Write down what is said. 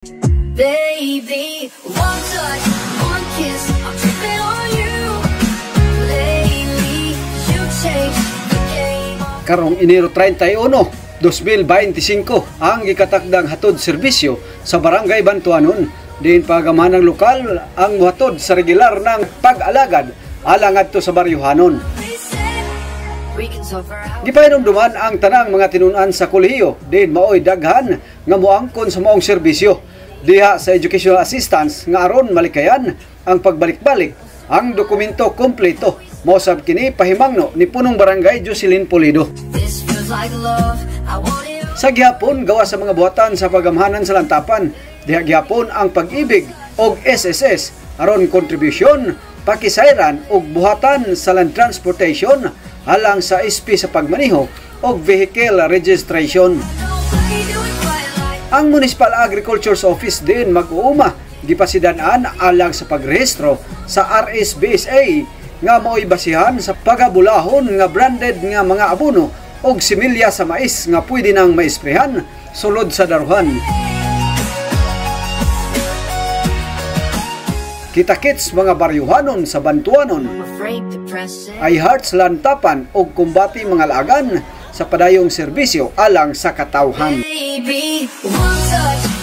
Baby, one touch, one kiss, I'm tripping on you. Lately, you changed the game. Karong Enero 31, 2025 ang gikatakdang hatod serbisyo sa Barangay Bantuanon. Din pagamanang lokal ang muhatod sa regular ng pag-alagad alang adto sa baryuhanon. Gipahinumduman ang tanang mga tinunan sa kolehiyo din maoy daghan nga moangkon sa maong serbisyo diha sa educational assistance nga aron malikayan ang pagbalik-balik ang dokumento kompleto. Mosab kini pahimangno ni punong barangay Jocelyn Pulido. Sa gihapon gawa sa mga buhatan sa pagamhanan sa lantapan, diha gihapon ang pag-ibig og SSS aron kontribusyon, pakisayran og buhatan sa land transportation alang sa SP sa pagmaniho og vehicle registration. Ang Municipal Agriculture's Office din mag-uuma gipasidan-an alang sa pagrehistro sa RSBSA nga mao'y basihan sa pagabulahon nga branded nga mga abono og similya sa mais nga pwede nang maisprehan sulod sa daruhan. Kita-kits mga baryuhanon sa Bantuanon, iHearts lantapan og kumbati mga lagan sa padayong serbisyo alang sa katawhan. Baby, one touch.